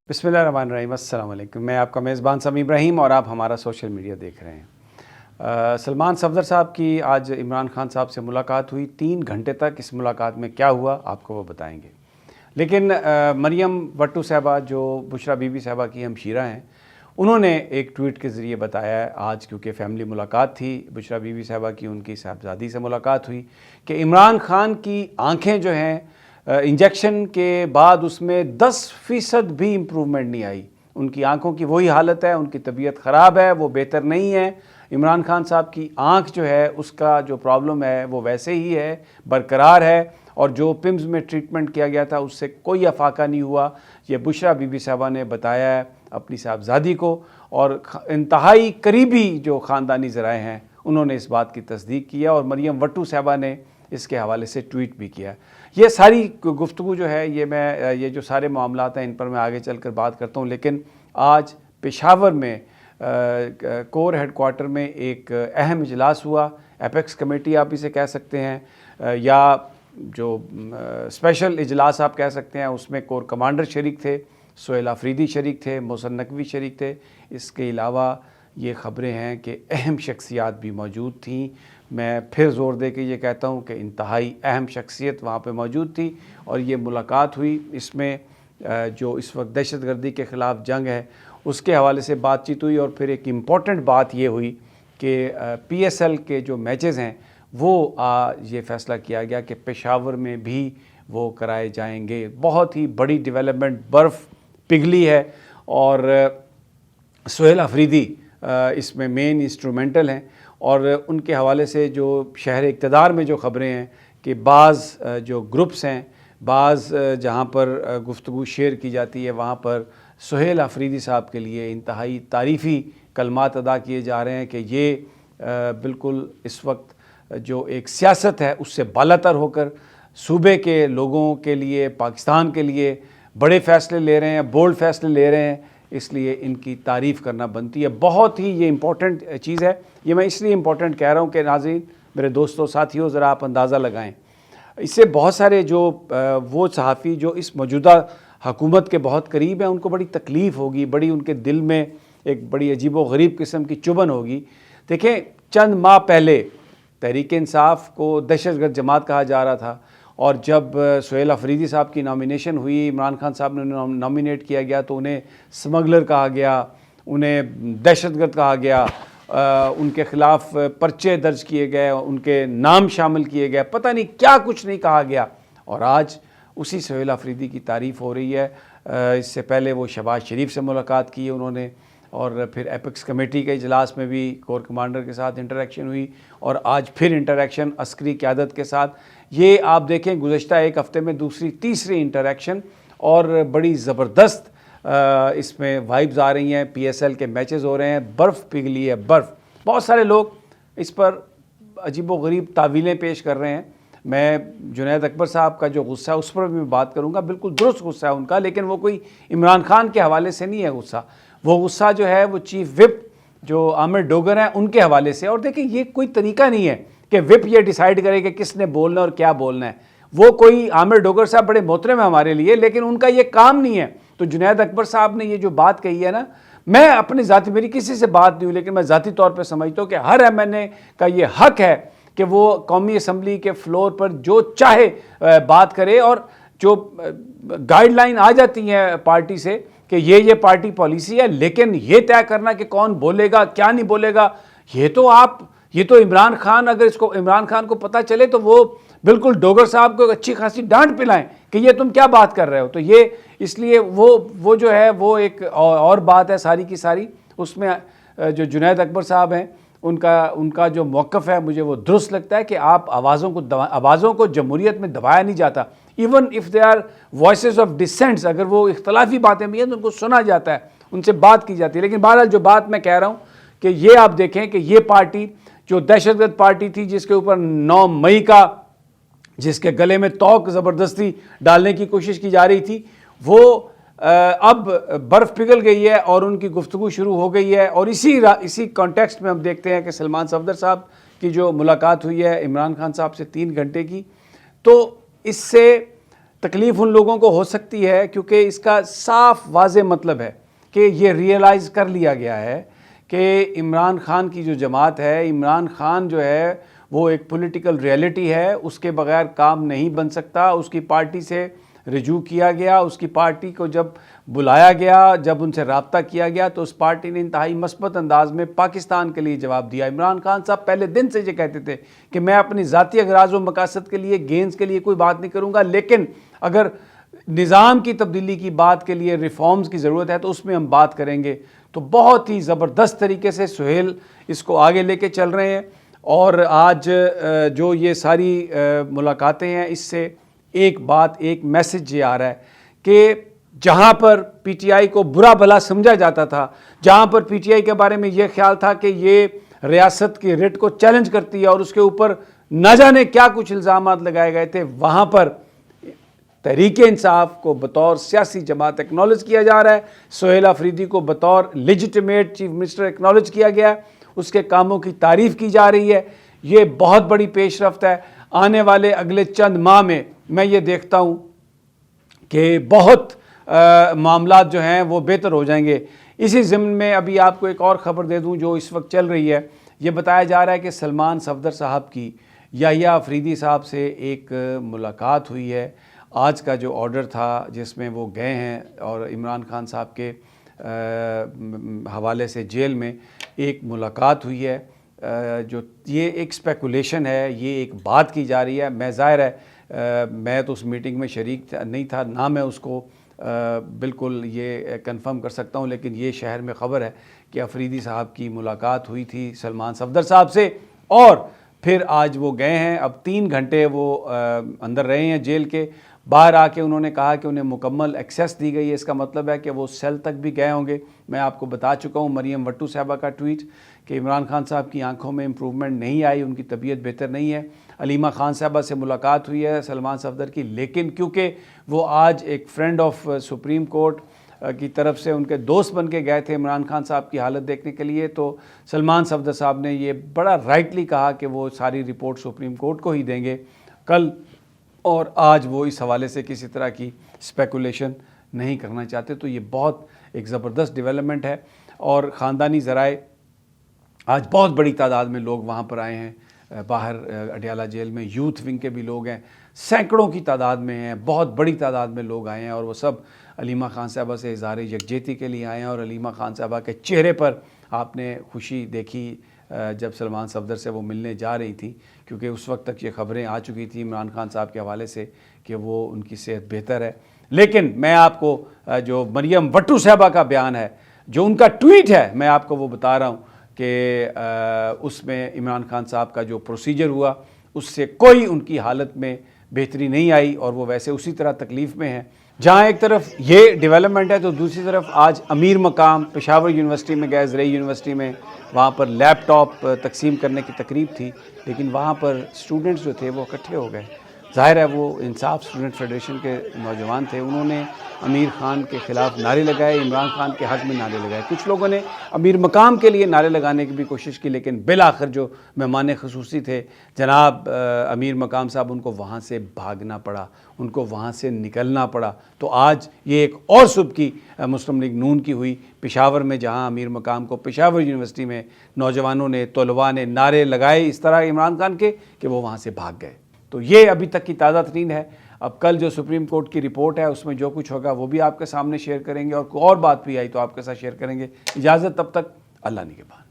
बिस्मिल्लाहिर्रहमानिर्रहीम। अस्सलाम वालेकुम। मैं आपका मेज़बान समी इब्राहिम और आप हमारा सोशल मीडिया देख रहे हैं। सलमान सफदर साहब की आज इमरान खान साहब से मुलाकात हुई। 3 घंटे तक इस मुलाकात में क्या हुआ आपको वो बताएंगे। लेकिन मरियम भट्टू साहबा जो बुशरा बीबी साहबा की हमशीरा हैं, उन्होंने एक ट्वीट के ज़रिए बताया है आज, क्योंकि फ़ैमिली मुलाकात थी बुशरा बीबी साहबा की, उनकी साहबजादी से मुलाकात हुई, कि इमरान खान की आँखें जो हैं इंजेक्शन के बाद उसमें 10% भी इम्प्रूवमेंट नहीं आई। उनकी आंखों की वही हालत है, उनकी तबीयत ख़राब है, वो बेहतर नहीं है। इमरान खान साहब की आंख जो है उसका जो प्रॉब्लम है वो वैसे ही है, बरकरार है, और जो पिम्स में ट्रीटमेंट किया गया था उससे कोई अफाका नहीं हुआ। ये बुशरा बीबी साहबा ने बताया है अपनी साहबजादी को, और इंतहाई करीबी जो ख़ानदानी ज़राए हैं उन्होंने इस बात की तस्दीक किया, और मरियम भट्टू साहबा ने इसके हवाले से ट्वीट भी किया। ये सारी गुफ्तगू जो है ये जो सारे मामलात हैं इन पर मैं आगे चलकर बात करता हूँ। लेकिन आज पेशावर में कोर हेडक्वार्टर में एक अहम इजलास हुआ। एपेक्स कमेटी आप इसे कह सकते हैं, या जो स्पेशल इजलास आप कह सकते हैं। उसमें कोर कमांडर शरीक थे, सुहेल आफरीदी शरीक थे, मोहसिन नकवी शरीक थे। इसके अलावा ये ख़बरें हैं कि अहम शख्सियात भी मौजूद थीं। मैं फिर ज़ोर दे के ये कहता हूँ कि इंतहाई अहम शख्सियत वहाँ पे मौजूद थी, और ये मुलाकात हुई। इसमें जो इस वक्त दहशतगर्दी के ख़िलाफ़ जंग है उसके हवाले से बातचीत हुई, और फिर एक इम्पॉर्टेंट बात ये हुई कि PSL के जो मैचेस हैं वो ये फ़ैसला किया गया कि पेशावर में भी वो कराए जाएंगे। बहुत ही बड़ी डेवलपमेंट, बर्फ़ पिघली है, और सुहेल आफरीदी इसमें मेन इंस्ट्रूमेंटल हैं। और उनके हवाले से जो शहर इक़्तिदार में जो ख़बरें हैं कि बाज़ जो ग्रुप्स हैं, बाज़ जहाँ पर गुफ्तगू शेयर की जाती है वहाँ पर सुहेल आफरीदी साहब के लिए इंतहाई तारीफ़ी कलमात अदा किए जा रहे हैं कि ये बिल्कुल इस वक्त जो एक सियासत है उससे बालातर होकर सूबे के लोगों के लिए, पाकिस्तान के लिए बड़े फ़ैसले ले रहे हैं, बोल्ड फ़ैसले ले रहे हैं। इसलिए इनकी तारीफ़ करना बनती है। बहुत ही ये इम्पोर्टेंट चीज़ है। ये मैं इसलिए इम्पोर्टेंट कह रहा हूँ कि नाज़रीन, मेरे दोस्तों, साथियों, ज़रा आप अंदाज़ा लगाएं। इससे बहुत सारे जो वो सहाफ़ी जो इस मौजूदा हुकूमत के बहुत करीब हैं उनको बड़ी तकलीफ़ होगी, बड़ी उनके दिल में एक बड़ी अजीब व गरीब किस्म की चुभन होगी। देखें, चंद माह पहले तहरीक इंसाफ को दहशतगर्द जमात कहा जा रहा था, और जब सुहेल आफरीदी साहब की नॉमिनेशन हुई, इमरान खान साहब ने उन्हें नॉमिनेट किया गया, तो उन्हें स्मगलर कहा गया, उन्हें दहशतगर्द कहा गया, उनके ख़िलाफ़ पर्चे दर्ज किए गए, उनके नाम शामिल किए गए, पता नहीं क्या कुछ नहीं कहा गया। और आज उसी सुहेल आफरीदी की तारीफ़ हो रही है। इससे पहले वो शहबाज शरीफ से मुलाकात की है उन्होंने, और फिर एपेक्स कमेटी के इजलास में भी कोर कमांडर के साथ इंटरेक्शन हुई, और आज फिर इंटरेक्शन अस्करी क़यादत के साथ। ये आप देखें गुज़श्ता एक हफ़्ते में दूसरी तीसरी इंटरेक्शन, और बड़ी ज़बरदस्त इसमें वाइब्स आ रही हैं। PSL के मैचेस हो रहे हैं, बर्फ़ पिघली है, बर्फ़। बहुत सारे लोग इस पर अजीब व गरीब तावीलें पेश कर रहे हैं। मैं जुनैद अकबर साहब का जो गुस्सा है उस पर भी बात करूँगा, बिल्कुल दुरुस्त गुस्सा है उनका, लेकिन वो कोई इमरान खान के हवाले से नहीं है गुस्सा। वो गुस्सा जो है वो चीफ विप जो आमिर डोगर हैं उनके हवाले से। और देखिए, ये कोई तरीका नहीं है कि विप ये डिसाइड करे कि किसने बोलना और क्या बोलना है। वो कोई आमिर डोगर साहब बड़े मोहतरम है हमारे लिए, लेकिन उनका ये काम नहीं है। तो जुनैद अकबर साहब ने ये जो बात कही है ना, मैं अपनी ज़ाती, मेरी किसी से बात नहीं हुई, लेकिन मैं ज़ाती तौर पर समझता हूँ कि हर MNA का ये हक है कि वो कौमी असम्बली के फ्लोर पर जो चाहे बात करे, और जो गाइडलाइन आ जाती हैं पार्टी से कि ये पार्टी पॉलिसी है, लेकिन ये तय करना कि कौन बोलेगा क्या नहीं बोलेगा, ये तो इमरान खान, अगर इसको इमरान खान को पता चले तो वो बिल्कुल डोगर साहब को अच्छी खासी डांट पिलाएं कि ये तुम क्या बात कर रहे हो। तो ये इसलिए वो जो है वो एक और बात है सारी की सारी। उसमें जो जुनैद अकबर साहब हैं उनका जो मौक़िफ़ है मुझे वो दुरुस्त लगता है कि आप आवाज़ों को जमहूरियत में दबाया नहीं जाता। Even if they are voices of dissents, अगर वो इख्तलाफी बातें भी हैं तो उनको सुना जाता है, उनसे बात की जाती है। लेकिन बहरहाल जो बात मैं कह रहा हूँ कि ये आप देखें कि ये पार्टी जो दहशतगर्द पार्टी थी, जिसके ऊपर 9 मई का, जिसके गले में तोक ज़बरदस्ती डालने की कोशिश की जा रही थी, वो अब बर्फ़ पिघल गई है और उनकी गुफ्तगू शुरू हो गई है। और इसी कॉन्टेक्स्ट में हम देखते हैं कि सलमान सफदर साहब की जो मुलाकात हुई है इमरान खान साहब से 3 घंटे की, तो इससे تکلیف ان لوگوں کو ہو سکتی ہے کیونکہ اس کا صاف واضح مطلب ہے کہ یہ ریئلائز کر لیا گیا ہے کہ عمران خان کی جو جماعت ہے، عمران خان جو ہے وہ ایک پولیٹیکل ریئلٹی ہے، اس کے بغیر کام نہیں بن سکتا۔ اس کی پارٹی سے رجوع کیا گیا، اس کی پارٹی کو جب بلایا گیا، جب ان سے رابطہ کیا گیا تو اس پارٹی نے انتہائی مثبت انداز میں پاکستان کے لیے جواب دیا۔ عمران خان صاحب پہلے دن سے یہ کہتے تھے کہ میں اپنی ذاتی اغراض و مقاصد کے لیے، گینز کے لیے کوئی بات نہیں کروں گا، لیکن اگر نظام کی تبدیلی کی بات کے لیے ریفارمز کی ضرورت ہے تو اس میں ہم بات کریں گے۔ تو بہت ہی زبردست طریقے سے سہیل اس کو آگے لے کے چل رہے ہیں، اور آج جو یہ ساری ملاقاتیں ہیں اس سے ایک بات، ایک میسج یہ آ رہا ہے کہ جہاں پر پی ٹی آئی کو برا بھلا سمجھا جاتا تھا، جہاں پر پی ٹی آئی کے بارے میں یہ خیال تھا کہ یہ ریاست کی ریٹ کو چیلنج کرتی ہے اور اس کے اوپر نہ جانے کیا کچھ الزامات لگائے گئے تھے، وہاں پر تحریک انصاف کو بطور سیاسی جماعت ایکنالج کیا جا رہا ہے، سہیل آفریدی کو بطور لیجیٹمیٹ چیف منسٹر ایکنالج کیا گیا ہے، اس کے کاموں کی تعریف کی جا رہی ہے۔ یہ بہت بڑی پیش رفت ہے۔ آنے والے اگلے چند ماہ میں یہ دیکھتا ہوں کہ بہت معاملات جو ہیں وہ بہتر ہو جائیں گے۔ اسی ضمن میں ابھی آپ کو ایک اور خبر دے دوں جو اس وقت چل رہی ہے۔ یہ بتایا جا رہا ہے کہ سلمان صفدر صاحب کی یحییٰ آفریدی صاحب سے ایک ملاقات ہوئی ہے۔ آج کا جو آرڈر تھا جس میں وہ گئے ہیں اور عمران خان صاحب کے حوالے سے جیل میں ایک ملاقات ہوئی ہے، جو یہ ایک اسپیکولیشن ہے، یہ ایک بات کی جا رہی ہے۔ میں ظاہر ہے میں تو اس میٹنگ میں شریک نہیں تھا، نہ میں اس کو بالکل یہ کنفرم کر سکتا ہوں، لیکن یہ شہر میں خبر ہے کہ آفریدی صاحب کی ملاقات ہوئی تھی سلمان صفدر صاحب سے، اور پھر آج وہ گئے ہیں۔ اب 3 گھنٹے وہ اندر رہے ہیں جیل کے، باہر آ کے انہوں نے کہا کہ انہیں مکمل ایکسیس دی گئی ہے۔ اس کا مطلب ہے کہ وہ سیل تک بھی گئے ہوں گے۔ میں آپ کو بتا چکا ہوں مریم وٹو صاحبہ کا ٹویٹ کہ عمران خان صاحب کی آنکھوں میں امپروومنٹ نہیں آئی، ان کی طبیعت بہتر نہیں ہے۔ علیمہ خان صاحبہ سے ملاقات ہوئی ہے سلمان صفدر کی، لیکن کیونکہ وہ آج ایک فرینڈ آف سپریم کورٹ کی طرف سے ان کے دوست بن کے گئے تھے عمران خان صاحب کی حالت دیکھنے کے لیے، تو سلمان صفدر صاحب نے یہ بڑا رائٹلی کہا کہ وہ ساری رپورٹ سپریم کورٹ کو ہی دیں گے کل، اور آج وہ اس حوالے سے کسی طرح کی اسپیکولیشن نہیں کرنا چاہتے۔ تو یہ بہت ایک زبردست ڈیولپمنٹ ہے، اور خاندانی ذرائع آج بہت بڑی تعداد میں لوگ وہاں پر آئے ہیں، باہر اڈیالہ جیل میں یوتھ ونگ کے بھی لوگ ہیں، سینکڑوں کی تعداد میں ہیں، بہت بڑی تعداد میں لوگ آئے ہیں، اور وہ سب علیمہ خان صاحبہ سے اظہار یکجہتی کے لیے آئے ہیں۔ اور علیمہ خان صاحبہ کے چہرے پر آپ نے خوشی دیکھی جب سلمان صفدر سے وہ ملنے جا رہی تھیں، کیونکہ اس وقت تک یہ خبریں آ چکی تھیں عمران خان صاحب کے حوالے سے کہ وہ ان کی صحت بہتر ہے۔ لیکن میں آپ کو جو مریم وٹو صاحبہ کا بیان ہے، جو ان کا ٹویٹ ہے، میں آپ کو وہ بتا رہا ہوں کہ اس میں عمران خان صاحب کا جو پروسیجر ہوا اس سے کوئی ان کی حالت میں بہتری نہیں آئی، اور وہ ویسے اسی طرح تکلیف میں ہیں۔ جہاں ایک طرف یہ ڈیولپمنٹ ہے تو دوسری طرف آج امیر مقام پشاور یونیورسٹی میں گئے، زرعی یونیورسٹی میں، وہاں پر لیپ ٹاپ تقسیم کرنے کی تقریب تھی، لیکن وہاں پر اسٹوڈنٹس جو تھے وہ اکٹھے ہو گئے۔ ظاہر ہے وہ انصاف اسٹوڈنٹ فیڈریشن کے نوجوان تھے، انہوں نے امیر خان کے خلاف نعرے لگائے، عمران خان کے حق میں نعرے لگائے۔ کچھ لوگوں نے امیر مقام کے لیے نعرے لگانے کی بھی کوشش کی، لیکن بالآخر جو مہمان خصوصی تھے جناب امیر مقام صاحب، ان کو وہاں سے بھاگنا پڑا، ان کو وہاں سے نکلنا پڑا۔ تو آج یہ ایک اور صبح کی مسلم لیگ نون کی ہوئی پشاور میں، جہاں امیر مقام کو پشاور یونیورسٹی میں نوجوانوں نے، طلباء نے نعرے لگائے اس طرح عمران خان کے کہ وہ وہاں سے بھاگ گئے۔ تو یہ ابھی تک کی تازہ ترین ہے۔ اب کل جو سپریم کورٹ کی رپورٹ ہے اس میں جو کچھ ہوگا وہ بھی آپ کے سامنے شیئر کریں گے، اور کوئی اور بات بھی آئی تو آپ کے ساتھ شیئر کریں گے۔ اجازت تب تک، اللہ نگہبان۔